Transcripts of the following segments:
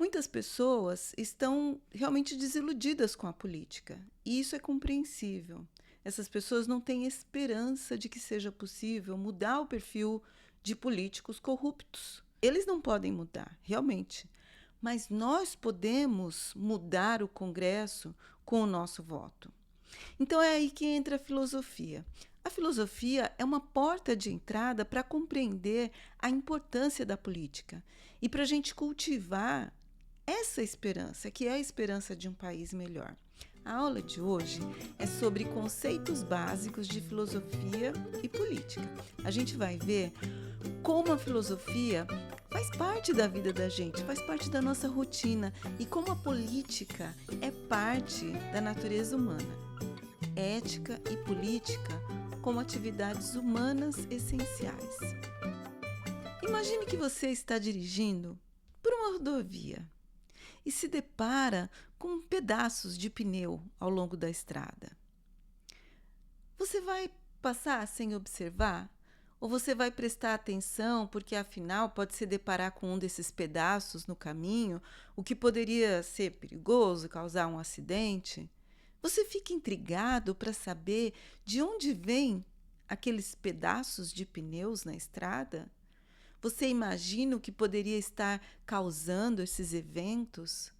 Muitas pessoas estão realmente desiludidas com a política, e isso é compreensível. Essas pessoas não têm esperança de que seja possível mudar o perfil de políticos corruptos. Eles não podem mudar, realmente, mas nós podemos mudar o Congresso com o nosso voto. Então é aí que entra a filosofia. A filosofia é uma porta de entrada para compreender a importância da política e para a gente cultivar essa esperança, que é a esperança de um país melhor. A aula de hoje é sobre conceitos básicos de filosofia e política. A gente vai ver como a filosofia faz parte da vida da gente, faz parte da nossa rotina e como a política é parte da natureza humana. Ética e política como atividades humanas essenciais. Imagine que você está dirigindo por uma rodovia e se depara com pedaços de pneu ao longo da estrada. Você vai passar sem observar? Ou você vai prestar atenção porque, afinal, pode se deparar com um desses pedaços no caminho, o que poderia ser perigoso, causar um acidente? Você fica intrigado para saber de onde vêm aqueles pedaços de pneus na estrada? Você imagina o que poderia estar causando esses eventos?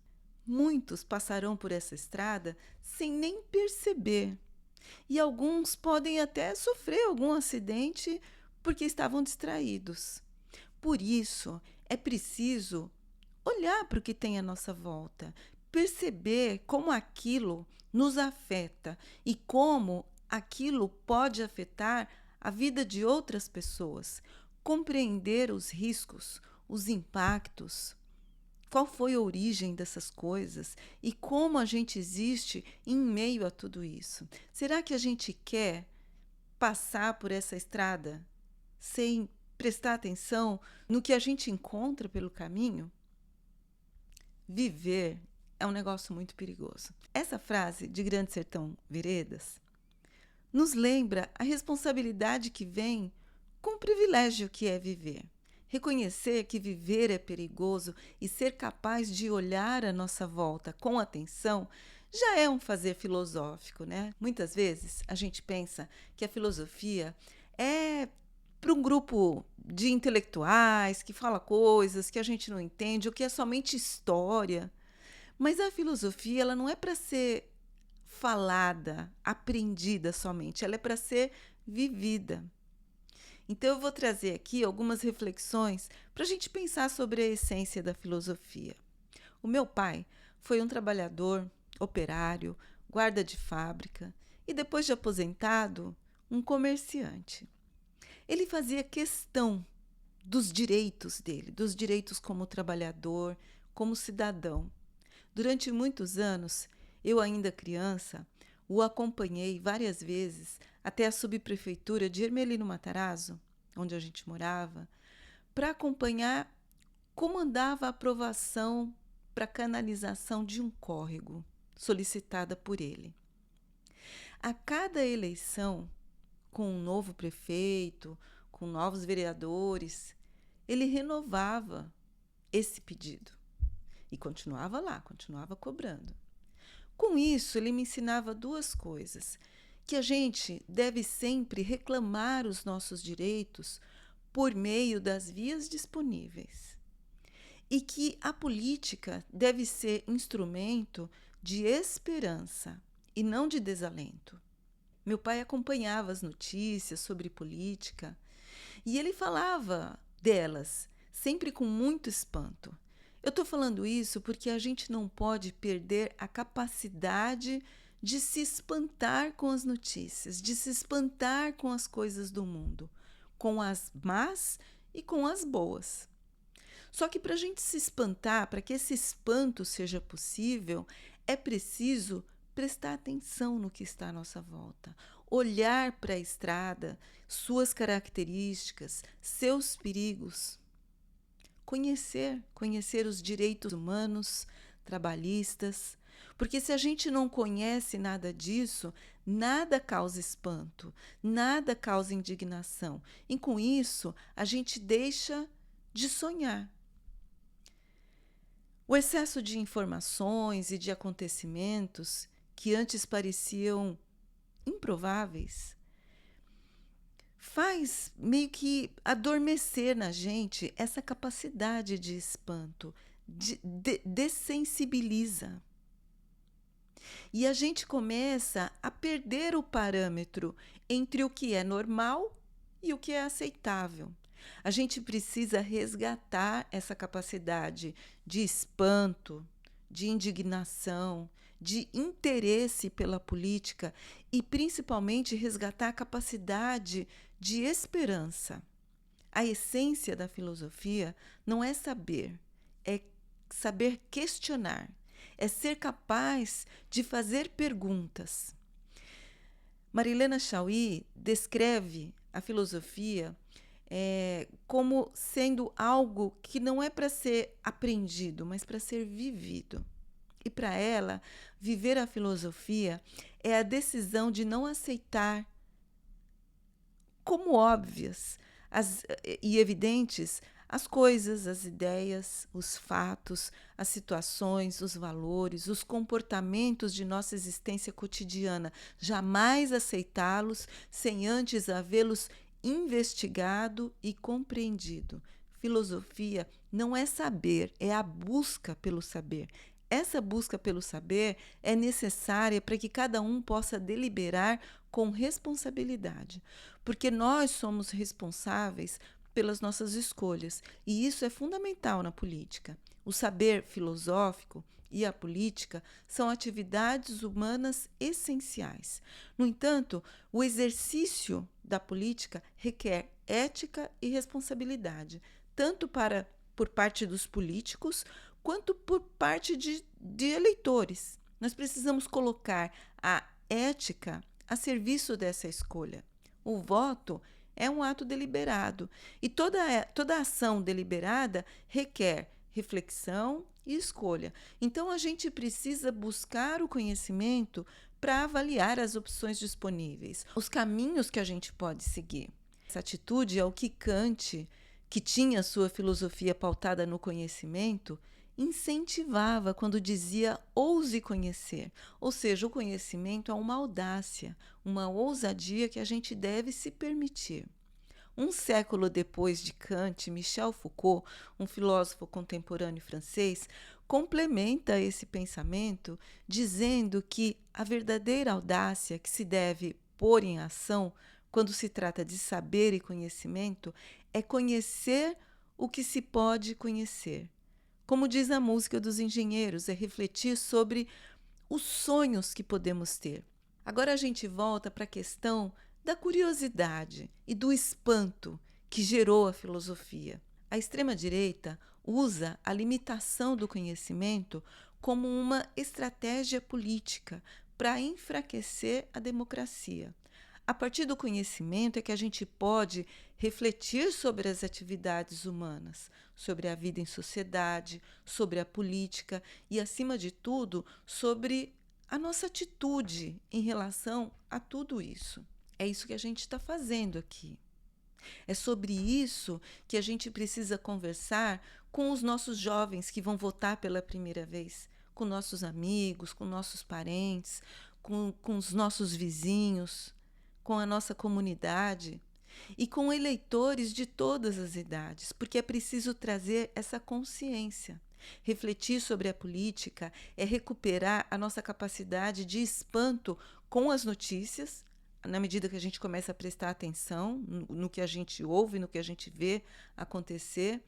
Muitos passarão por essa estrada sem nem perceber. E alguns podem até sofrer algum acidente porque estavam distraídos. Por isso, é preciso olhar para o que tem à nossa volta, perceber como aquilo nos afeta e como aquilo pode afetar a vida de outras pessoas, compreender os riscos, os impactos, qual foi a origem dessas coisas e como a gente existe em meio a tudo isso. Será que a gente quer passar por essa estrada sem prestar atenção no que a gente encontra pelo caminho? Viver é um negócio muito perigoso. Essa frase de Grande Sertão Veredas nos lembra a responsabilidade que vem com o privilégio que é viver. Reconhecer que viver é perigoso e ser capaz de olhar à nossa volta com atenção já é um fazer filosófico, né? Muitas vezes a gente pensa que a filosofia é para um grupo de intelectuais que fala coisas que a gente não entende ou que é somente história. Mas a filosofia ela não é para ser falada, aprendida somente, ela é para ser vivida. Então, eu vou trazer aqui algumas reflexões para a gente pensar sobre a essência da filosofia. O meu pai foi um trabalhador, operário, guarda de fábrica e, depois de aposentado, um comerciante. Ele fazia questão dos direitos dele, dos direitos como trabalhador, como cidadão. Durante muitos anos, eu ainda criança, o acompanhei várias vezes até a subprefeitura de Ermelino Matarazzo, onde a gente morava, para acompanhar como andava a aprovação para a canalização de um córrego solicitada por ele. A cada eleição, com um novo prefeito, com novos vereadores, ele renovava esse pedido e continuava lá, continuava cobrando. Com isso, ele me ensinava duas coisas: que a gente deve sempre reclamar os nossos direitos por meio das vias disponíveis e que a política deve ser instrumento de esperança e não de desalento. Meu pai acompanhava as notícias sobre política e ele falava delas, sempre com muito espanto. Eu estou falando isso porque a gente não pode perder a capacidade de se espantar com as notícias, de se espantar com as coisas do mundo, com as más e com as boas. Só que para a gente se espantar, para que esse espanto seja possível, é preciso prestar atenção no que está à nossa volta, olhar para a estrada, suas características, seus perigos. Conhecer os direitos humanos, trabalhistas, porque se a gente não conhece nada disso, nada causa espanto, nada causa indignação. E com isso, a gente deixa de sonhar. O excesso de informações e de acontecimentos que antes pareciam improváveis faz meio que adormecer na gente essa capacidade de espanto, dessensibiliza. E a gente começa a perder o parâmetro entre o que é normal e o que é aceitável. A gente precisa resgatar essa capacidade de espanto, de indignação, de interesse pela política e, principalmente, resgatar a capacidade de esperança. A essência da filosofia não é saber, é saber questionar, é ser capaz de fazer perguntas. Marilena Chauí descreve a filosofia como sendo algo que não é para ser aprendido, mas para ser vivido. E para ela, viver a filosofia é a decisão de não aceitar como óbvias e evidentes as coisas, as ideias, os fatos, as situações, os valores, os comportamentos de nossa existência cotidiana, jamais aceitá-los sem antes havê-los investigado e compreendido. Filosofia não é saber, é a busca pelo saber. Essa busca pelo saber é necessária para que cada um possa deliberar com responsabilidade, porque nós somos responsáveis pelas nossas escolhas, e isso é fundamental na política. O saber filosófico e a política são atividades humanas essenciais. No entanto, o exercício da política requer ética e responsabilidade, tanto por parte dos políticos quanto por parte de eleitores. Nós precisamos colocar a ética a serviço dessa escolha. O voto é um ato deliberado e toda ação deliberada requer reflexão e escolha. Então, a gente precisa buscar o conhecimento para avaliar as opções disponíveis, os caminhos que a gente pode seguir. Essa atitude é o que Kant, que tinha sua filosofia pautada no conhecimento, incentivava quando dizia ouse conhecer. Ou seja, o conhecimento é uma audácia, uma ousadia que a gente deve se permitir. Um século depois de Kant, Michel Foucault, um filósofo contemporâneo francês, complementa esse pensamento dizendo que a verdadeira audácia que se deve pôr em ação quando se trata de saber e conhecimento é conhecer o que se pode conhecer. Como diz a música dos engenheiros, é refletir sobre os sonhos que podemos ter. Agora a gente volta para a questão da curiosidade e do espanto que gerou a filosofia. A extrema-direita usa a limitação do conhecimento como uma estratégia política para enfraquecer a democracia. A partir do conhecimento é que a gente pode refletir sobre as atividades humanas, sobre a vida em sociedade, sobre a política e, acima de tudo, sobre a nossa atitude em relação a tudo isso. É isso que a gente está fazendo aqui. É sobre isso que a gente precisa conversar com os nossos jovens que vão votar pela primeira vez, com nossos amigos, com nossos parentes, com os nossos vizinhos, com a nossa comunidade e com eleitores de todas as idades, porque é preciso trazer essa consciência. Refletir sobre a política é recuperar a nossa capacidade de espanto com as notícias, na medida que a gente começa a prestar atenção no que a gente ouve, no que a gente vê acontecer.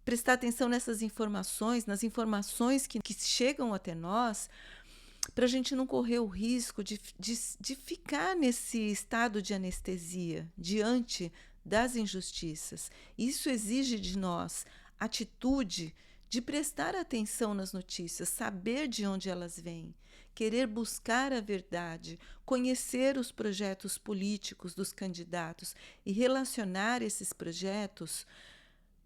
Prestar atenção nessas informações, nas informações que chegam até nós, para a gente não correr o risco de ficar nesse estado de anestesia diante das injustiças. Isso exige de nós atitude de prestar atenção nas notícias, saber de onde elas vêm, querer buscar a verdade, conhecer os projetos políticos dos candidatos e relacionar esses projetos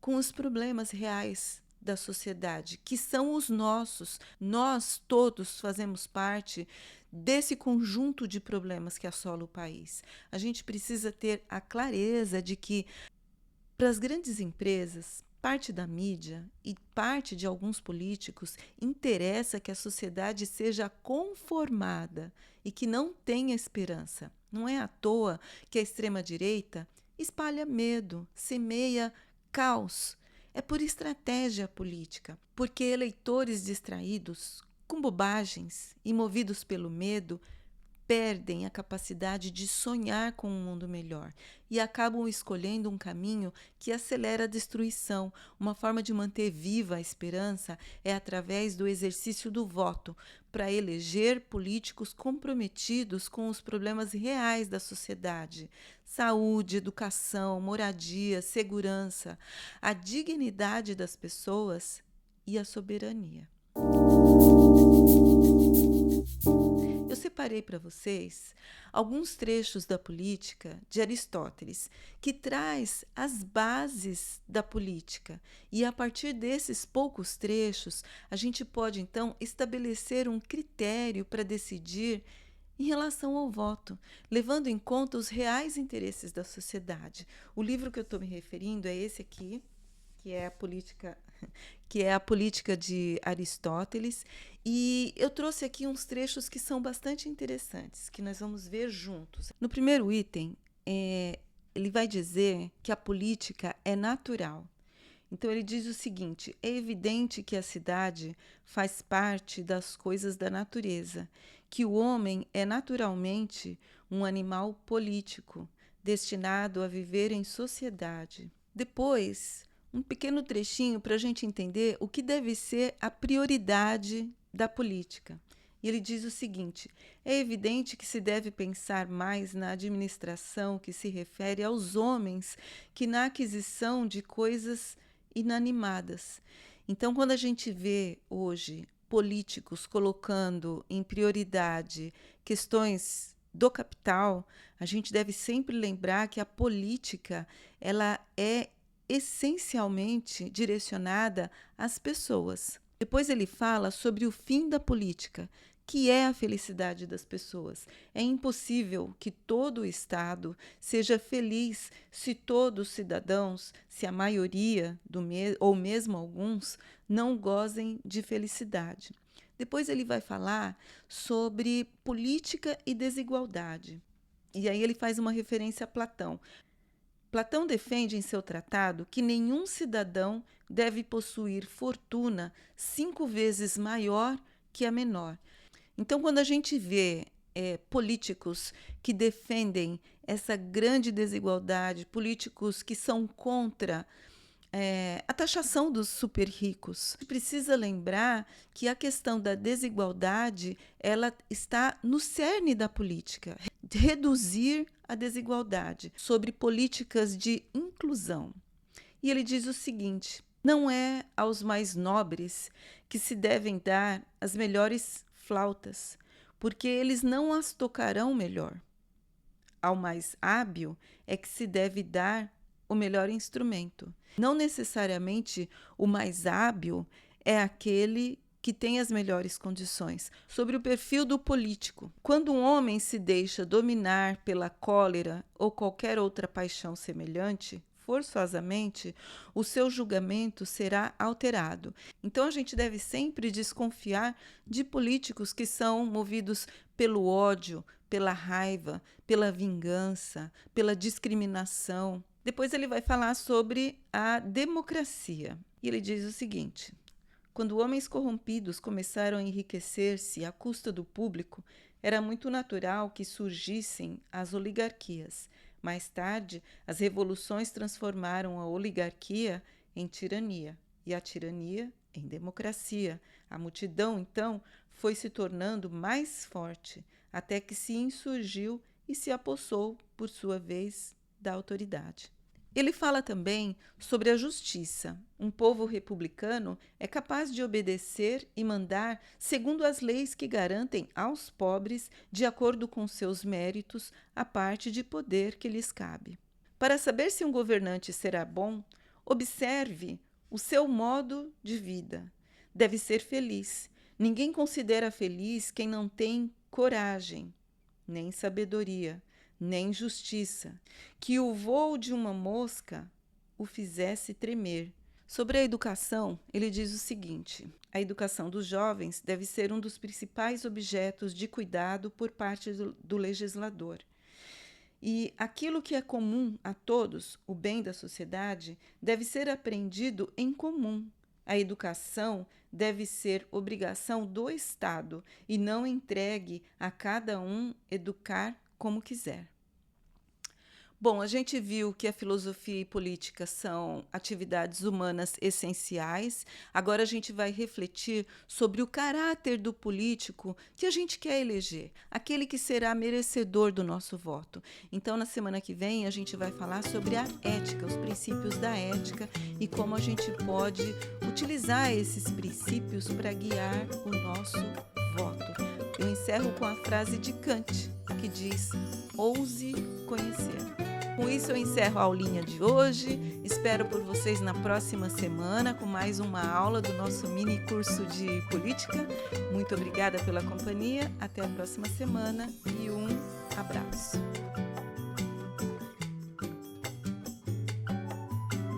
com os problemas reais da sociedade, que são os nossos. Nós todos fazemos parte desse conjunto de problemas que assola o país. A gente precisa ter a clareza de que, para as grandes empresas, Parte da mídia e parte de alguns políticos interessa que a sociedade seja conformada e que não tenha esperança. Não é à toa que a extrema-direita espalha medo, semeia caos. É por estratégia política, porque eleitores distraídos, com bobagens e movidos pelo medo, perdem a capacidade de sonhar com um mundo melhor e acabam escolhendo um caminho que acelera a destruição. Uma forma de manter viva a esperança é através do exercício do voto, para eleger políticos comprometidos com os problemas reais da sociedade: saúde, educação, moradia, segurança, a dignidade das pessoas e a soberania. Eu separei para vocês alguns trechos da Política de Aristóteles, que traz as bases da política. E a partir desses poucos trechos, a gente pode então estabelecer um critério para decidir em relação ao voto, levando em conta os reais interesses da sociedade. O livro que eu estou me referindo é esse aqui, que é a política de Aristóteles, e eu trouxe aqui uns trechos que são bastante interessantes, que nós vamos ver juntos. No primeiro item, ele vai dizer que a política é natural. Então ele diz o seguinte: é evidente que a cidade faz parte das coisas da natureza, que o homem é naturalmente um animal político, destinado a viver em sociedade. Depois, um pequeno trechinho para a gente entender o que deve ser a prioridade da política. E ele diz o seguinte: é evidente que se deve pensar mais na administração que se refere aos homens que na aquisição de coisas inanimadas. Então, quando a gente vê hoje políticos colocando em prioridade questões do capital, a gente deve sempre lembrar que a política ela é essencialmente direcionada às pessoas. Depois ele fala sobre o fim da política, que é a felicidade das pessoas. É impossível que todo o Estado seja feliz se todos os cidadãos, se a maioria, ou mesmo alguns, não gozem de felicidade. Depois ele vai falar sobre política e desigualdade. E aí ele faz uma referência a Platão. Platão defende em seu tratado que nenhum cidadão deve possuir fortuna 5 vezes maior que a menor. Então, quando a gente vê políticos que defendem essa grande desigualdade, políticos que são contra a taxação dos super ricos, precisa lembrar que a questão da desigualdade ela está no cerne da política. Reduzir a desigualdade, sobre políticas de inclusão. E ele diz o seguinte: não é aos mais nobres que se devem dar as melhores flautas, porque eles não as tocarão melhor. Ao mais hábil é que se deve dar o melhor instrumento. Não necessariamente o mais hábil é aquele que tem as melhores condições. Sobre o perfil do político. Quando um homem se deixa dominar pela cólera ou qualquer outra paixão semelhante, forçosamente, o seu julgamento será alterado. Então a gente deve sempre desconfiar de políticos que são movidos pelo ódio, pela raiva, pela vingança, pela discriminação. Depois ele vai falar sobre a democracia. E ele diz o seguinte: quando homens corrompidos começaram a enriquecer-se à custa do público, era muito natural que surgissem as oligarquias. Mais tarde, as revoluções transformaram a oligarquia em tirania e a tirania em democracia. A multidão, então, foi se tornando mais forte, até que se insurgiu e se apossou, por sua vez, da autoridade. Ele fala também sobre a justiça. Um povo republicano é capaz de obedecer e mandar segundo as leis que garantem aos pobres, de acordo com seus méritos, a parte de poder que lhes cabe. Para saber se um governante será bom, observe o seu modo de vida. Deve ser feliz. Ninguém considera feliz quem não tem coragem, nem sabedoria, nem justiça, que o vôo de uma mosca o fizesse tremer, Sobre a educação, ele diz o seguinte: a educação dos jovens deve ser um dos principais objetos de cuidado por parte do legislador. E aquilo que é comum a todos, o bem da sociedade, deve ser aprendido em comum. A educação deve ser obrigação do Estado e não entregue a cada um educar como quiser. Bom, a gente viu que a filosofia e política são atividades humanas essenciais. Agora a gente vai refletir sobre o caráter do político que a gente quer eleger, aquele que será merecedor do nosso voto. Então, na semana que vem, a gente vai falar sobre a ética, os princípios da ética e como a gente pode utilizar esses princípios para guiar o nosso voto. Eu encerro com a frase de Kant, que diz: ouse conhecer. Com isso, eu encerro a aulinha de hoje. Espero por vocês na próxima semana com mais uma aula do nosso mini curso de política. Muito obrigada pela companhia. Até a próxima semana e um abraço.